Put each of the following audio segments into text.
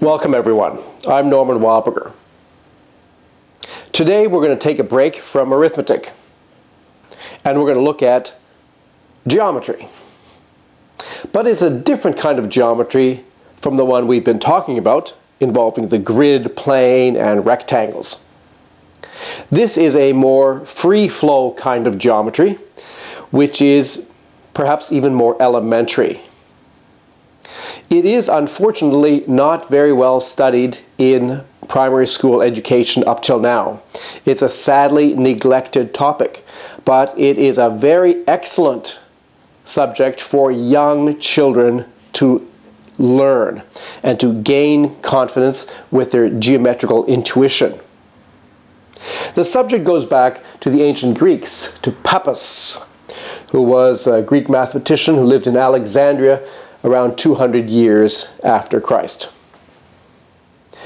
Welcome everyone, I'm Norman Wahlberger. Today we're going to take a break from arithmetic and we're going to look at geometry. But it's a different kind of geometry from the one we've been talking about, involving the grid, plane, and rectangles. This is a more free-flow kind of geometry, which is perhaps even more elementary. It is unfortunately not very well studied in primary school education up till now. It's a sadly neglected topic, but it is a very excellent subject for young children to learn and to gain confidence with their geometrical intuition. The subject goes back to the ancient Greeks, to Pappus, who was a Greek mathematician who lived in Alexandria around 200 years after Christ.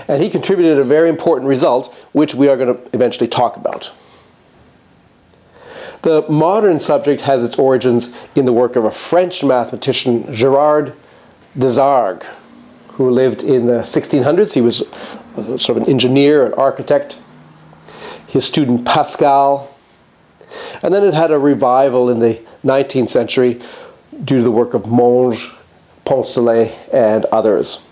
And he contributed a very important result, which we are going to eventually talk about. The modern subject has its origins in the work of a French mathematician, Gerard Desargues, who lived in the 1600s. He was sort of an engineer, an architect. His student Pascal. And then it had a revival in the 19th century due to the work of Monge, Poncelet, and others.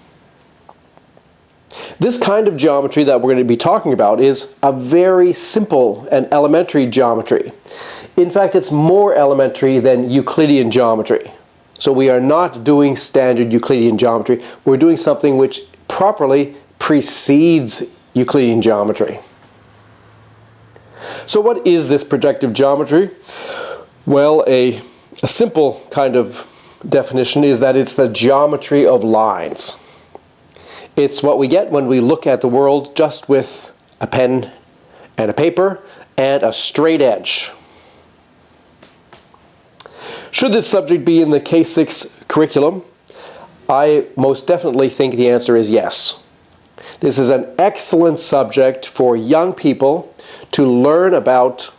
This kind of geometry that we're going to be talking about is a very simple and elementary geometry. In fact, it's more elementary than Euclidean geometry. So we are not doing standard Euclidean geometry. We're doing something which properly precedes Euclidean geometry. So what is this projective geometry? Well, a simple kind of definition is that it's the geometry of lines. It's what we get when we look at the world just with a pen and a paper and a straight edge. Should this subject be in the K6 curriculum? I most definitely think the answer is yes. This is an excellent subject for young people to learn about,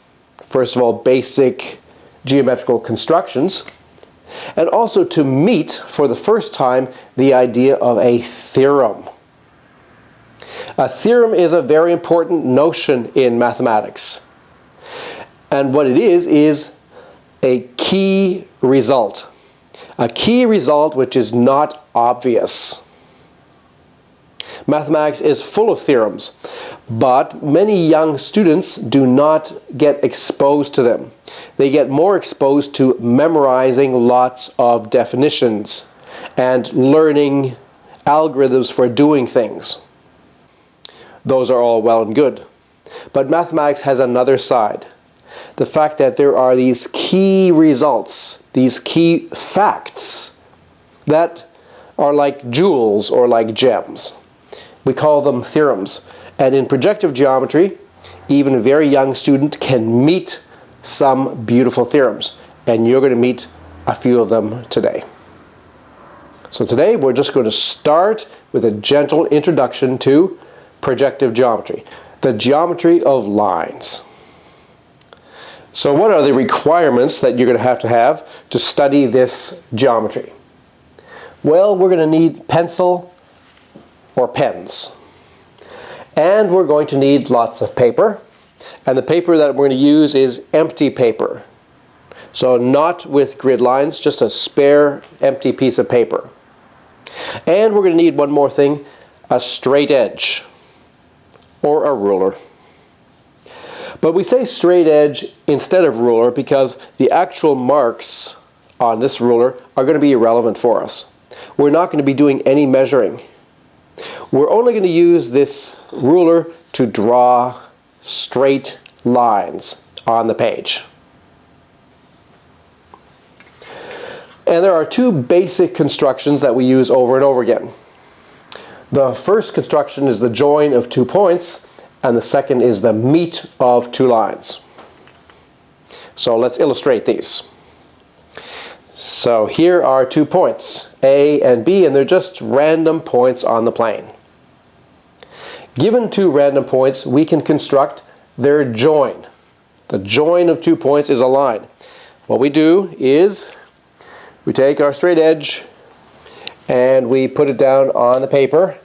first of all, basic geometrical constructions, and also to meet for the first time the idea of a theorem. A theorem is a very important notion in mathematics. And what it is a key result. A key result which is not obvious. Mathematics is full of theorems, but many young students do not get exposed to them. They get more exposed to memorizing lots of definitions and learning algorithms for doing things. Those are all well and good. But mathematics has another side. The fact that there are these key results, these key facts that are like jewels or like gems. We call them theorems. And in projective geometry, even a very young student can meet some beautiful theorems. And you're going to meet a few of them today. So today we're just going to start with a gentle introduction to projective geometry, the geometry of lines. So what are the requirements that you're going to have to study this geometry? Well, we're going to need pencil or pens. And we're going to need lots of paper. And the paper that we're going to use is empty paper. So not with grid lines, just a spare empty piece of paper. And we're going to need one more thing, a straight edge or a ruler. But we say straight edge instead of ruler because the actual marks on this ruler are going to be irrelevant for us. We're not going to be doing any measuring. We're only going to use this ruler to draw straight lines on the page. And there are two basic constructions that we use over and over again. The first construction is the join of 2 points, and the second is the meet of 2 lines. So let's illustrate these. So here are 2 points, A and B, and they're just random points on the plane. Given 2 random points, we can construct their join. The join of 2 points is a line. What we do is we take our straight edge and we put it down on the paper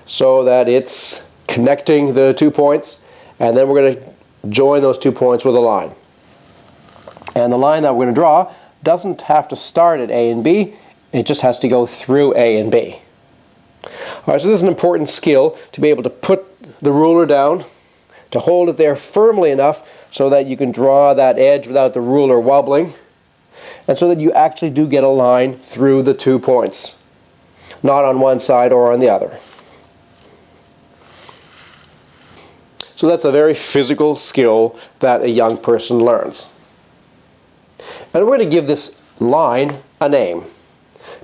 so that it's connecting the 2 points, and then we're going to join those 2 points with a line. And the line that we're going to draw doesn't have to start at A and B, it just has to go through A and B. Alright, so this is an important skill, to be able to put the ruler down, to hold it there firmly enough so that you can draw that edge without the ruler wobbling, and so that you actually do get a line through the 2 points, not on one side or on the other. So that's a very physical skill that a young person learns. And we're going to give this line a name.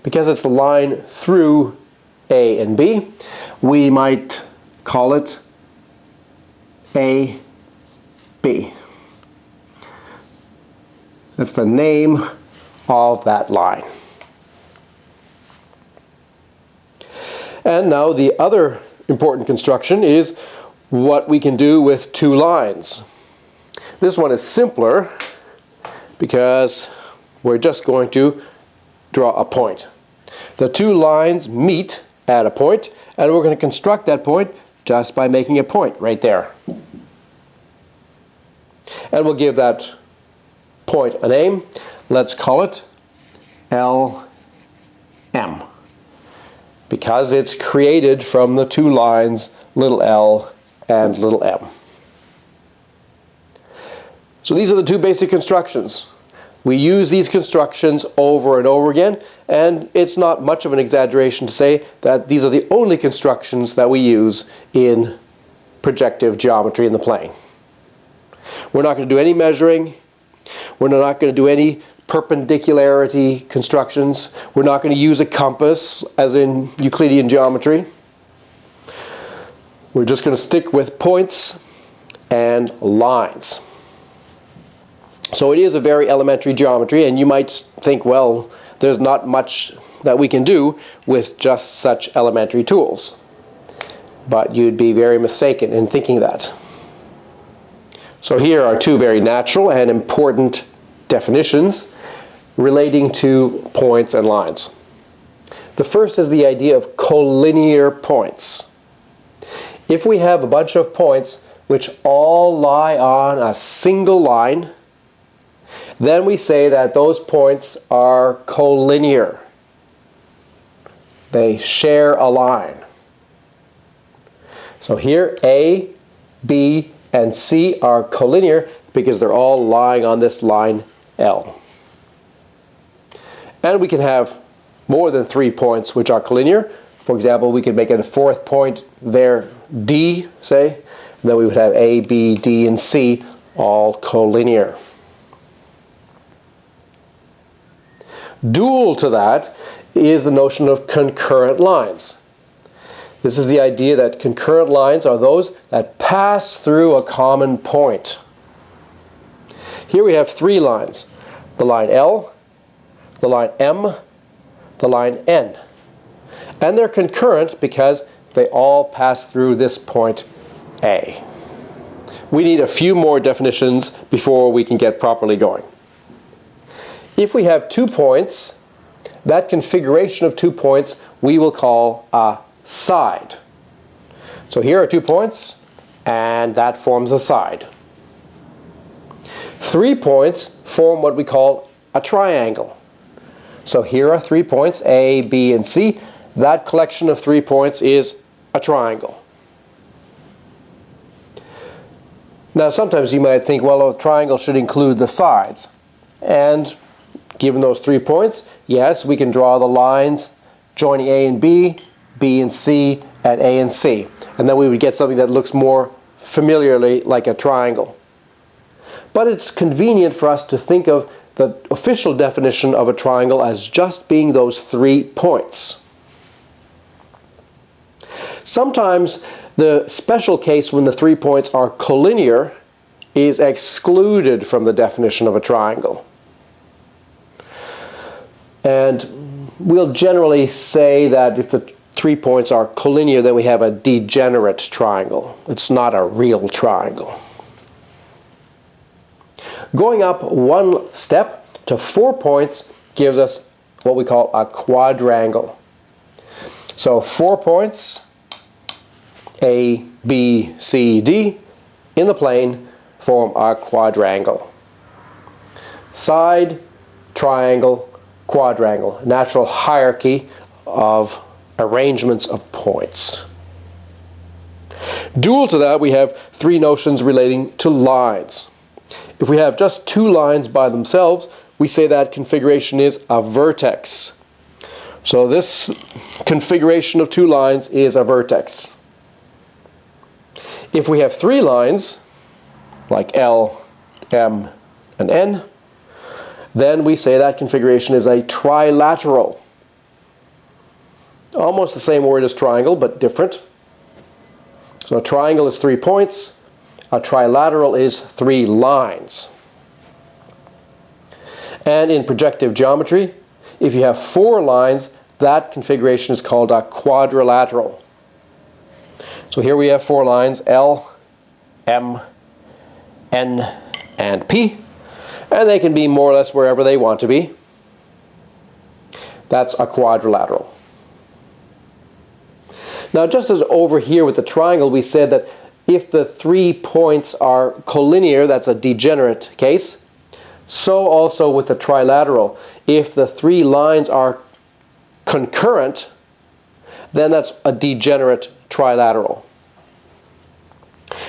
Because it's the line through A and B, we might call it AB. That's the name of that line. And now the other important construction is what we can do with 2 lines. This one is simpler because we're just going to draw a point. The 2 lines meet at a point, and we're going to construct that point just by making a point right there. And we'll give that point a name. Let's call it LM, because it's created from the 2 lines, little l and little m. So these are the 2 basic constructions. We use these constructions over and over again, and it's not much of an exaggeration to say that these are the only constructions that we use in projective geometry in the plane. We're not going to do any measuring. We're not going to do any perpendicularity constructions. We're not going to use a compass as in Euclidean geometry. We're just going to stick with points and lines. So it is a very elementary geometry, and you might think, well, there's not much that we can do with just such elementary tools. But you'd be very mistaken in thinking that. So here are 2 very natural and important definitions relating to points and lines. The first is the idea of collinear points. If we have a bunch of points which all lie on a single line, then we say that those points are collinear. They share a line. So here A, B, and C are collinear because they're all lying on this line L. And we can have more than 3 points which are collinear. For example, we could make it a 4th point there, D, say, and then we would have A, B, D, and C all collinear. Dual to that is the notion of concurrent lines. This is the idea that concurrent lines are those that pass through a common point. Here we have 3 lines. The line L, the line M, the line N. And they're concurrent because they all pass through this point A. We need a few more definitions before we can get properly going. If we have 2 points, that configuration of 2 points we will call a side. So here are 2 points, and that forms a side. 3 points form what we call a triangle. So here are 3 points, A, B, and C. That collection of 3 points is a triangle. Now sometimes you might think, well, a triangle should include the sides. And given those 3 points, yes, we can draw the lines joining A and B, B and C, and A and C. And then we would get something that looks more familiarly like a triangle. But it's convenient for us to think of the official definition of a triangle as just being those 3 points. Sometimes the special case when the 3 points are collinear is excluded from the definition of a triangle. And we'll generally say that if the 3 points are collinear, then we have a degenerate triangle. It's not a real triangle. Going up 1 step to 4 points gives us what we call a quadrangle. So 4 points A, B, C, D in the plane form a quadrangle. Side, triangle, quadrangle. Natural hierarchy of arrangements of points. Dual to that, we have three notions relating to lines. If we have just two lines by themselves, we say that configuration is a vertex. So this configuration of two lines is a vertex. If we have three lines, like L, M, and N, then we say that configuration is a trilateral. Almost the same word as triangle, but different. So a triangle is 3 points. A trilateral is 3 lines. And in projective geometry, if you have 4 lines, that configuration is called a quadrilateral. So here we have 4 lines, L, M, N, and P. And they can be more or less wherever they want to be. That's a quadrilateral. Now, just as over here with the triangle, we said that if the 3 points are collinear, that's a degenerate case. So also with the trilateral, if the 3 lines are concurrent, then that's a degenerate trilateral.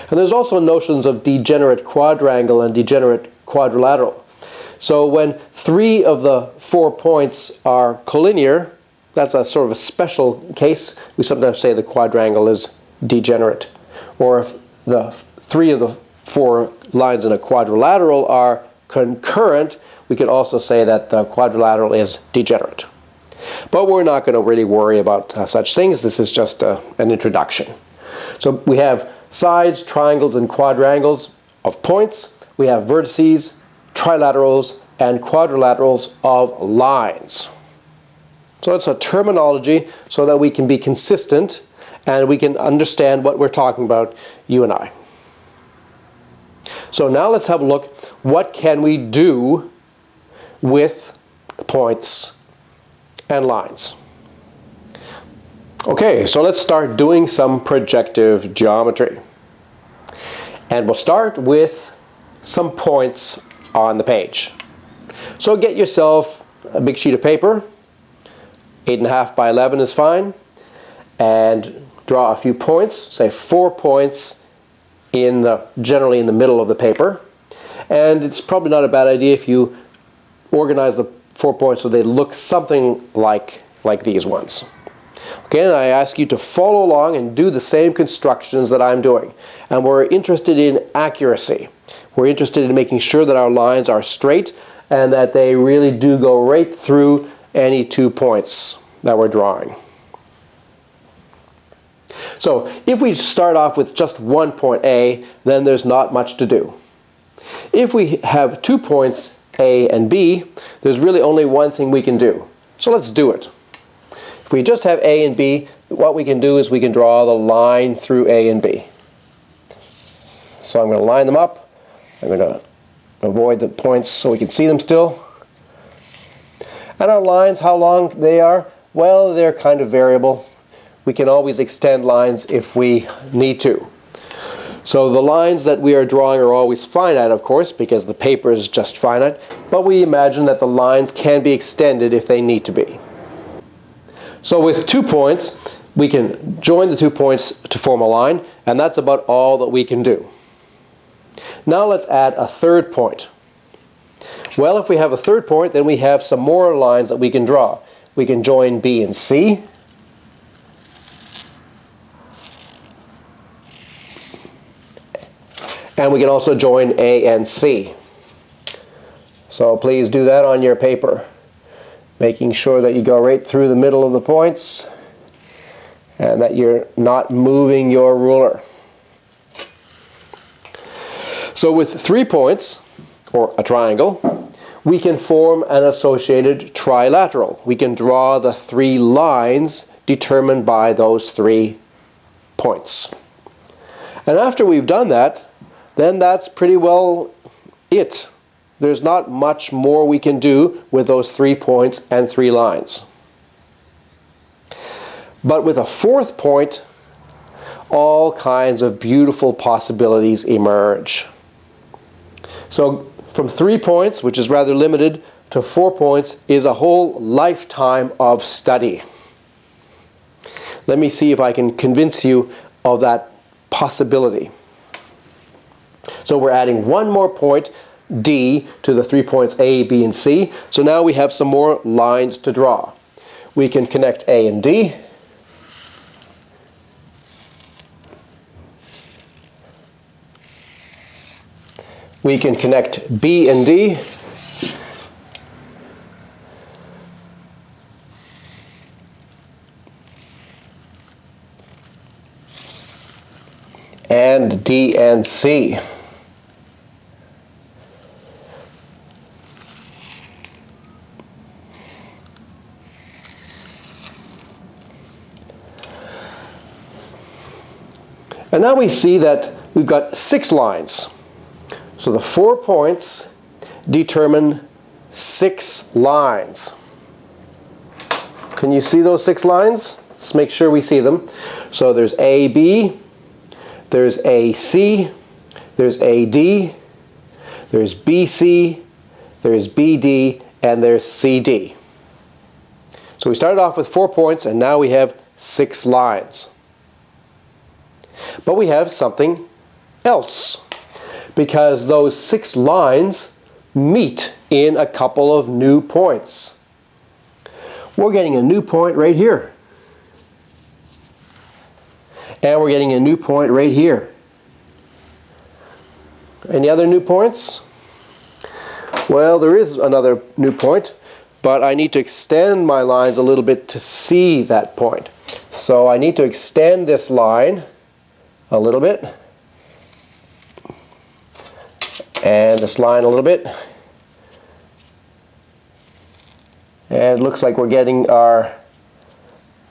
And there's also notions of degenerate quadrangle and degenerate quadrilateral. So when 3 of the 4 points are collinear, that's a sort of a special case. We sometimes say the quadrangle is degenerate. Or if the 3 of the 4 lines in a quadrilateral are concurrent, we can also say that the quadrilateral is degenerate. But we're not going to really worry about such things. This is just an introduction. So we have sides, triangles, and quadrangles of points. We have vertices, trilaterals, and quadrilaterals of lines. So it's a terminology so that we can be consistent and we can understand what we're talking about, you and I. So now let's have a look. What can we do with points and lines? Okay, so let's start doing some projective geometry. And we'll start with some points on the page. So get yourself a big sheet of paper. 8.5 by 11 is fine. And draw a few points, say 4 points generally in the middle of the paper. And it's probably not a bad idea if you organize the 4 points so they look something like these ones. Okay, and I ask you to follow along and do the same constructions that I'm doing. And we're interested in accuracy. We're interested in making sure that our lines are straight and that they really do go right through any 2 points that we're drawing. So if we start off with just one point A, then there's not much to do. If we have 2 points A and B, there's really only one thing we can do. So let's do it. If we just have A and B, what we can do is we can draw the line through A and B. So I'm going to line them up. I'm going to avoid the points so we can see them still. And our lines, how long they are, well, they're kind of variable. We can always extend lines if we need to. So the lines that we are drawing are always finite, of course, because the paper is just finite, but we imagine that the lines can be extended if they need to be. So with 2 points, we can join the 2 points to form a line, and that's about all that we can do. Now let's add a 3rd point. Well, if we have a 3rd point, then we have some more lines that we can draw. We can join B and C. And we can also join A and C. So please do that on your paper, making sure that you go right through the middle of the points and that you're not moving your ruler. So with 3 points, or a triangle, we can form an associated trilateral. We can draw the 3 lines determined by those 3 points. And after we've done that, then that's pretty well it. There's not much more we can do with those 3 points and 3 lines. But with a 4th point, all kinds of beautiful possibilities emerge. So from 3 points, which is rather limited, to 4 points is a whole lifetime of study. Let me see if I can convince you of that possibility. So we're adding one more point, D, to the 3 points A, B, and C. So now we have some more lines to draw. We can connect A and D. We can connect B and D. And D and C. And now we see that we've got 6 lines. So the 4 points determine 6 lines. Can you see those 6 lines? Let's make sure we see them. So there's AB, there's AC, there's AD, there's BC, there's BD, and there's CD. So we started off with 4 points, and now we have 6 lines. But we have something else, because those 6 lines meet in a couple of new points. We're getting a new point right here. And we're getting a new point right here. Any other new points? Well, there is another new point, but I need to extend my lines a little bit to see that point. So I need to extend this line a little bit, and this line a little bit, and it looks like we're getting our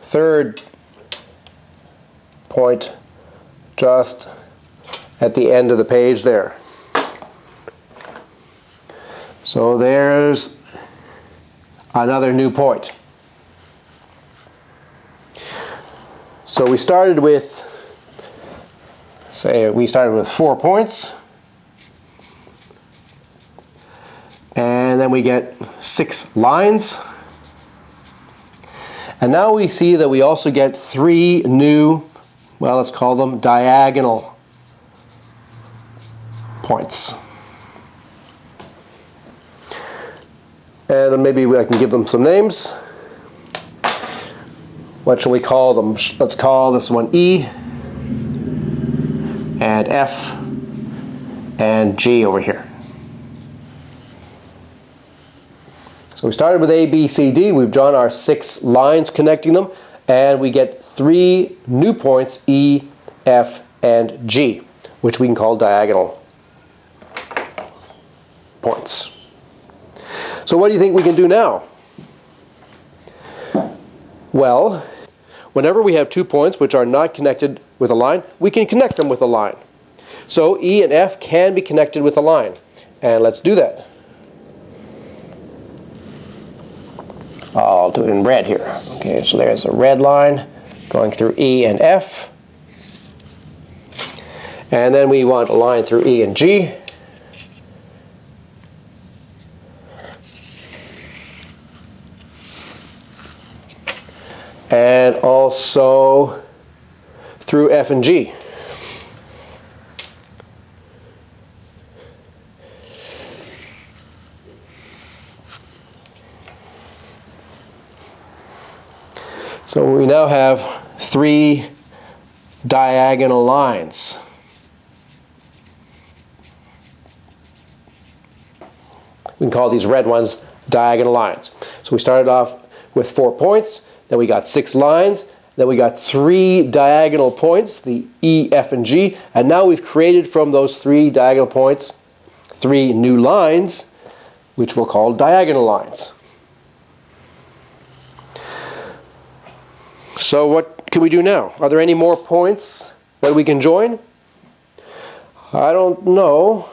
3rd point just at the end of the page there. So there's another new point. So we started with, we started with 4 points, and then we get 6 lines, and now we see that we also get 3 new, well, let's call them diagonal points. And maybe I can give them some names. What shall we call them? Let's call this one E, and F, and G over here. So we started with A, B, C, D. We've drawn our 6 lines connecting them, and we get 3 new points, E, F, and G, which we can call diagonal points. So what do you think we can do now? Well, whenever we have 2 points which are not connected with a line, we can connect them with a line. So E and F can be connected with a line. And let's do that. I'll do it in red here. Okay, so there's a red line going through E and F. And then we want a line through E and G. And also through F and G. So we now have 3 diagonal lines. We can call these red ones diagonal lines. So we started off with 4 points, then we got 6 lines, then we got 3 diagonal points, the E, F, and G, and now we've created from those 3 diagonal points 3 new lines, which we'll call diagonal lines. So what can we do now? Are there any more points that we can join? I don't know.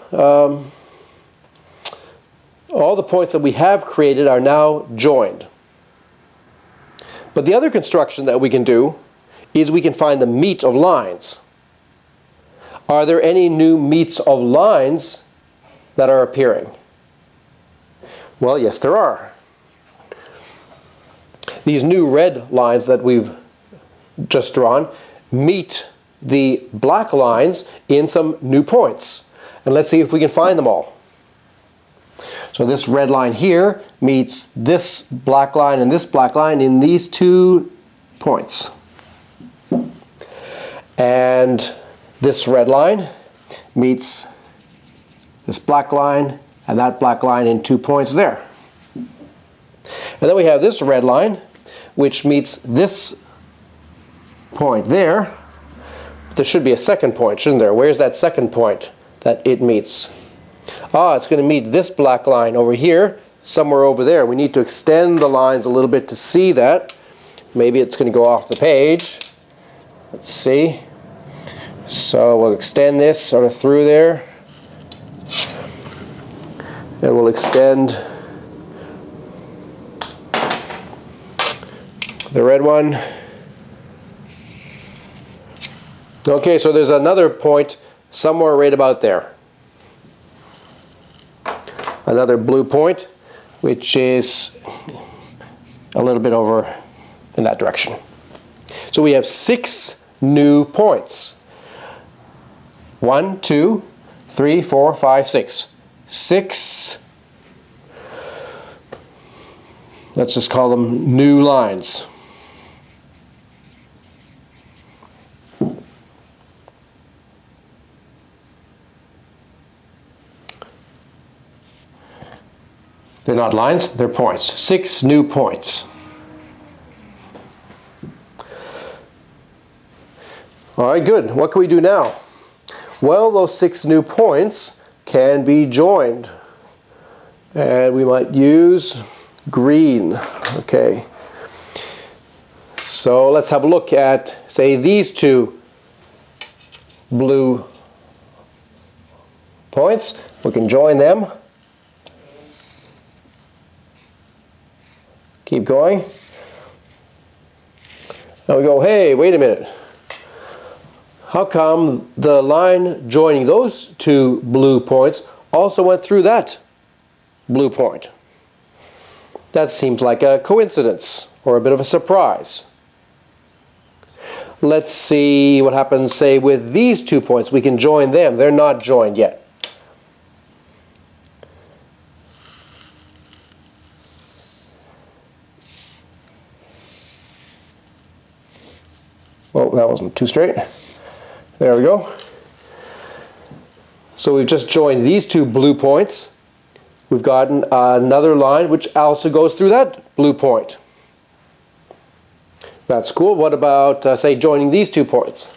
All the points that we have created are now joined. But the other construction that we can do is we can find the meet of lines. Are there any new meets of lines that are appearing? Well, yes, there are. These new red lines that we've just drawn meet the black lines in some new points. And let's see if we can find them all. So this red line here meets this black line and this black line in these 2 points. And this red line meets this black line and that black line in 2 points there. And then we have this red line which meets this point there. There should be a second point, shouldn't there? Where's that second point that it meets? It's going to meet this black line over here, somewhere over there. We need to extend the lines a little bit to see that. Maybe it's going to go off the page. Let's see. So we'll extend this sort of through there. And we'll extend the red one. Okay, so there's another point somewhere right about there. Another blue point, which is a little bit over in that direction. So we have 6 new points. 1, 2, 3, 4, 5, 6. 6, let's just call them new lines. They're not lines, they're points. 6 new points. All right, good. What can we do now? Well, those 6 new points can be joined. And we might use green. Okay. So let's have a look at, say, these 2 blue points. We can join them. Keep going. Now we go, hey, wait a minute. How come the line joining those 2 blue points also went through that blue point? That seems like a coincidence or a bit of a surprise. Let's see what happens, say, with these 2 points. We can join them. They're not joined yet. Oh, that wasn't too straight. There we go. So we've just joined these 2 blue points. We've gotten another line which also goes through that blue point. That's cool. What about, say, joining these 2 points?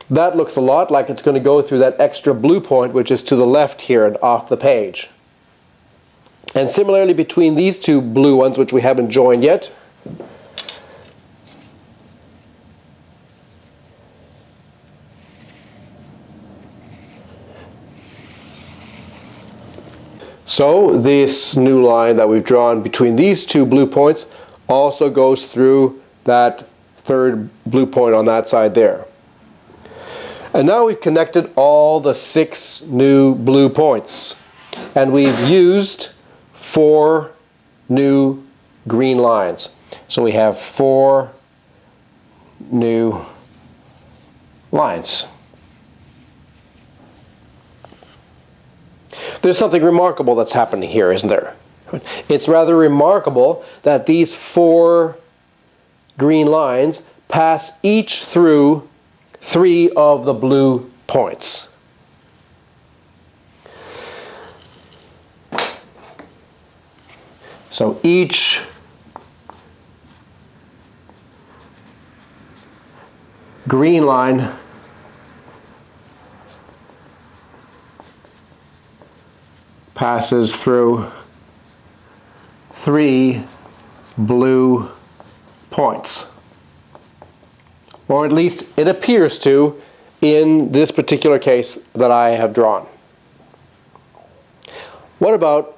That looks a lot like it's going to go through that extra blue point, which is to the left here and off the page. And similarly between these 2 blue ones, which we haven't joined yet, so this new line that we've drawn between these 2 blue points also goes through that 3rd blue point on that side there. And now we've connected all the 6 new blue points. And we've used 4 new green lines. So we have 4 new lines. There's something remarkable that's happening here, isn't there? It's rather remarkable that these 4 green lines pass each through 3 of the blue points. So each green line passes through 3 blue points. Or at least it appears to in this particular case that I have drawn. What about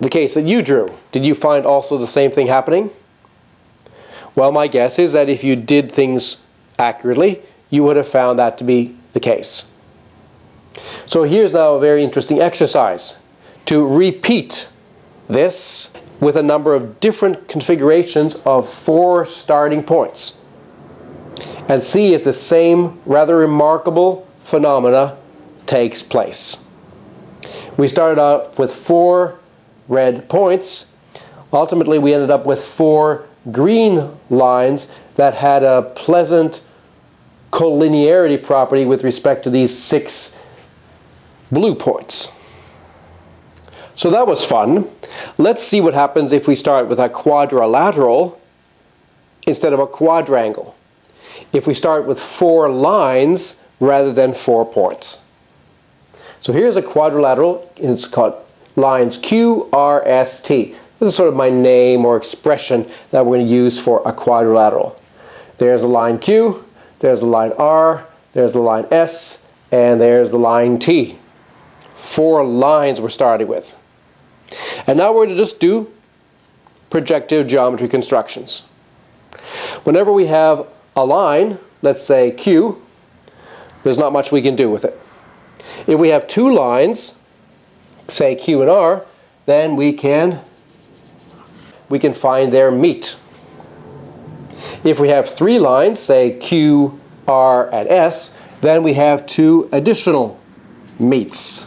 the case that you drew? Did you find also the same thing happening? Well, my guess is that if you did things accurately, you would have found that to be the case. So here's now a very interesting exercise to repeat this with a number of different configurations of 4 starting points and see if the same rather remarkable phenomena takes place. We started out with 4 red points. Ultimately, we ended up with 4 green lines that had a pleasant collinearity property with respect to these 6 blue points. So that was fun. Let's see what happens if we start with a quadrilateral instead of a quadrangle. If we start with 4 lines rather than 4 points. So here's a quadrilateral, and it's called lines Q, R, S, T. This is sort of my name or expression that we're going to use for a quadrilateral. There's a line Q, there's a line R, there's the line S, and there's the line T. 4 lines we're starting with. And now we're going to just do projective geometry constructions. Whenever we have a line, let's say Q, there's not much we can do with it. If we have 2 lines, say Q and R, then we can find their meet. If we have 3 lines, say Q, R, and S, then we have 2 additional meets.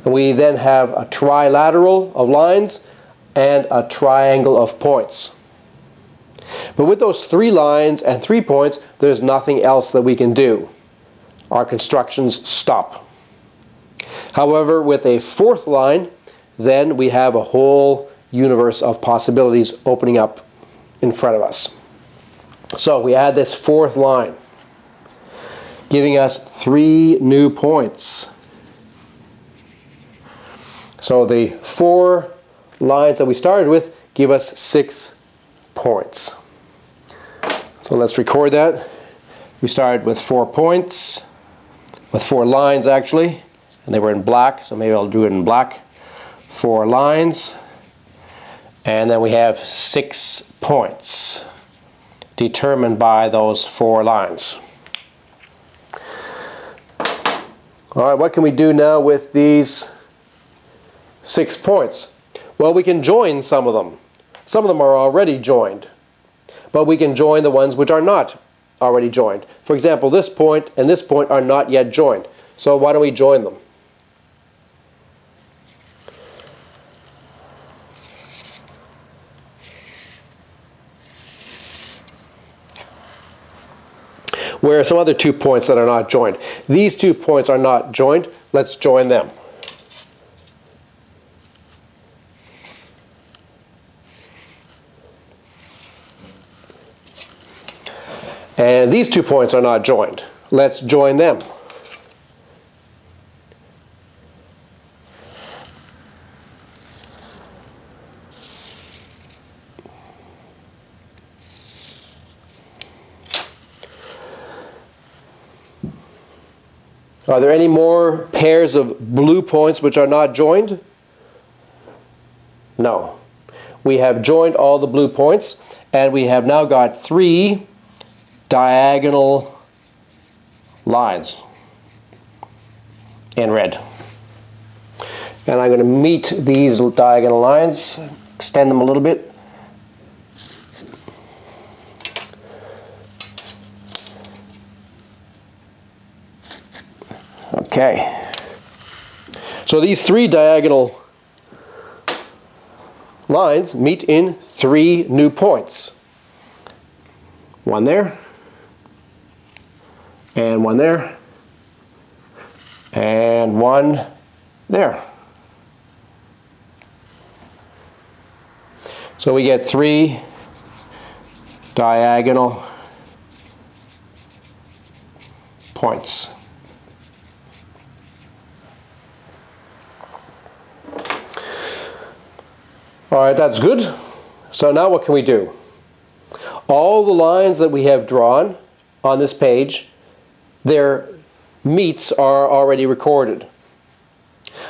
And we then have a trilateral of lines and a triangle of points. But with those 3 lines and 3 points, there's nothing else that we can do. Our constructions stop. However, with a 4th line, then we have a whole universe of possibilities opening up in front of us. So we add this 4th line, giving us 3 new points. So the 4 lines that we started with give us 6 points. So let's record that. We started with 4 points, with 4 lines actually, and they were in black, so maybe I'll do it in black. 4 lines, and then we have 6 points determined by those 4 lines. All right, what can we do now with these 6 points? Well, we can join some of them. Some of them are already joined, but we can join the ones which are not already joined. For example, this point and this point are not yet joined. So why don't we join them? Where are some other 2 points that are not joined? These 2 points are not joined. Let's join them. And these 2 points are not joined. Let's join them. Are there any more pairs of blue points which are not joined? No. We have joined all the blue points, and we have now got 3 diagonal lines in red. And I'm going to meet these diagonal lines, extend them a little bit. Okay. So these 3 diagonal lines meet in 3 new points. One there, and one there, and one there. So we get 3 diagonal points. All right, that's good. So now what can we do? All the lines that we have drawn on this page their meets are already recorded.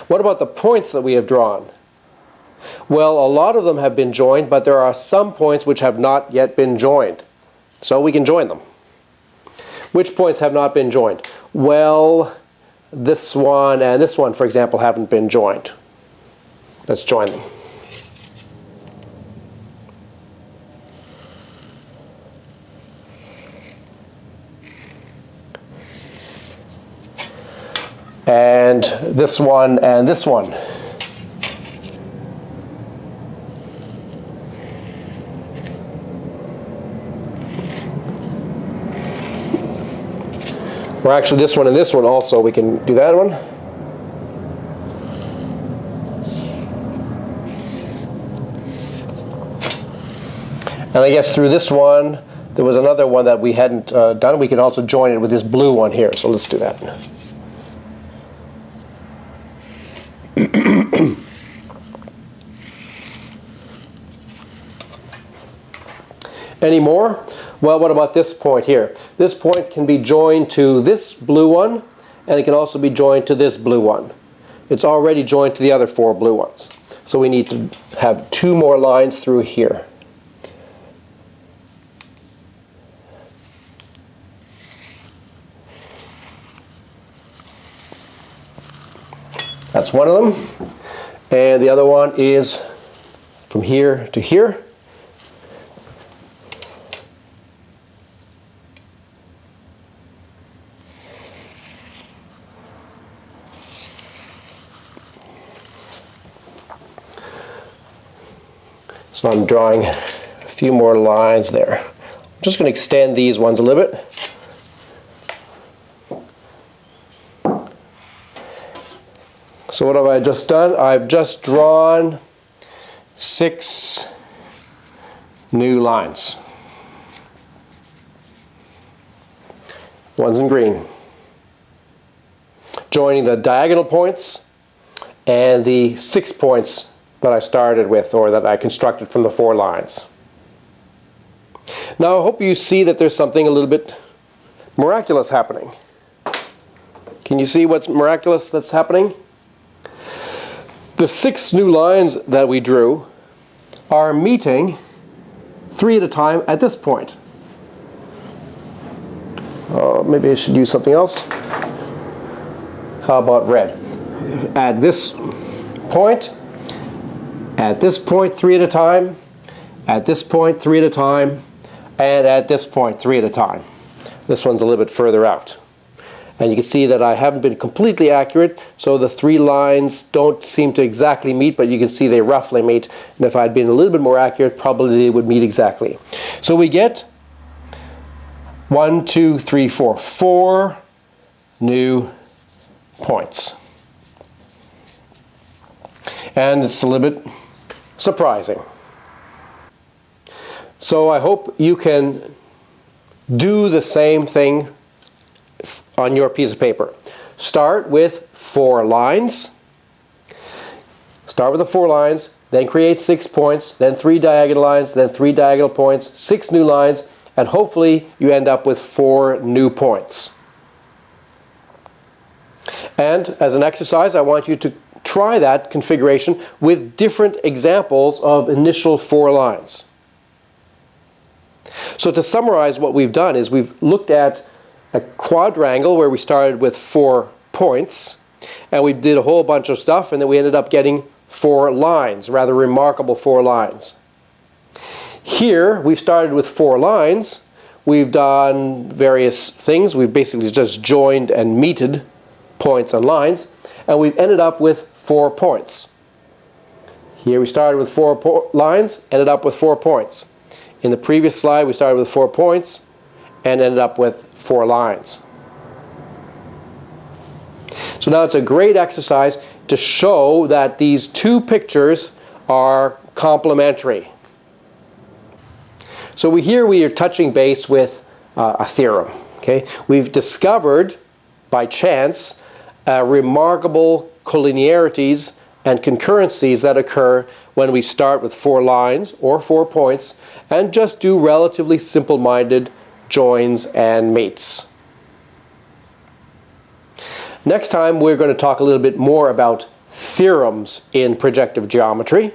What about the points that we have drawn? Well, a lot of them have been joined, but there are some points which have not yet been joined. So we can join them. Which points have not been joined? Well, this one and this one, for example, haven't been joined. Let's join them. And this one and this one. Or actually this one and this one also, we can do that one. And I guess through this one, there was another one that we hadn't done. We could also join it with this blue one here, so let's do that. Any more? Well, what about this point here? This point can be joined to this blue one, and it can also be joined to this blue one. It's already joined to the other 4 blue ones. So we need to have 2 more lines through here. That's one of them. And the other one is from here to here. So I'm drawing a few more lines there. I'm just going to extend these ones a little bit. So what have I just done? I've just drawn 6 new lines. One's in green. Joining the diagonal points and the 6 points that I started with, or that I constructed from the 4 lines. Now I hope you see that there's something a little bit miraculous happening. Can you see what's miraculous that's happening? The 6 new lines that we drew are meeting 3 at a time at this point. Maybe I should use something else. How about red? At this point, at this point 3 at a time, at this point 3 at a time, and at this point 3 at a time. This one's a little bit further out. And you can see that I haven't been completely accurate, so the 3 lines don't seem to exactly meet, but you can see they roughly meet. And if I'd been a little bit more accurate, probably they would meet exactly. So we get 1, 2, 3, 4, 4 new points. And it's a little bit surprising. So I hope you can do the same thing on your piece of paper. Start with 4 lines. Start with the 4 lines, then create 6 points, then 3 diagonal lines, then 3 diagonal points, 6 new lines, and hopefully you end up with 4 new points. And as an exercise, I want you to try that configuration with different examples of initial 4 lines. So to summarize, what we've done is we've looked at a quadrangle where we started with 4 points, and we did a whole bunch of stuff, and then we ended up getting 4 lines, rather remarkable 4 lines. Here we've started with 4 lines. We've done various things. We've basically just joined and meted points and lines, and we've ended up with 4 points. Here we started with 4 lines, ended up with 4 points. In the previous slide we started with 4 points and ended up with 4 lines. So now it's a great exercise to show that these 2 pictures are complementary. So here we are touching base with a theorem. Okay? We've discovered by chance remarkable collinearities and concurrencies that occur when we start with 4 lines or 4 points and just do relatively simple-minded joins and meets. Next time we're going to talk a little bit more about theorems in projective geometry,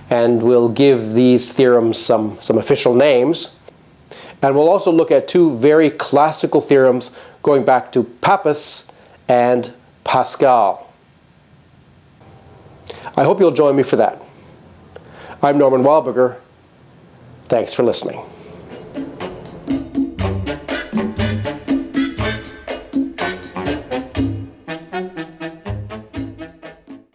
and we'll give these theorems some official names. And we'll also look at two very classical theorems going back to Pappus and Pascal. I hope you'll join me for that. I'm Norman Wildberger. Thanks for listening.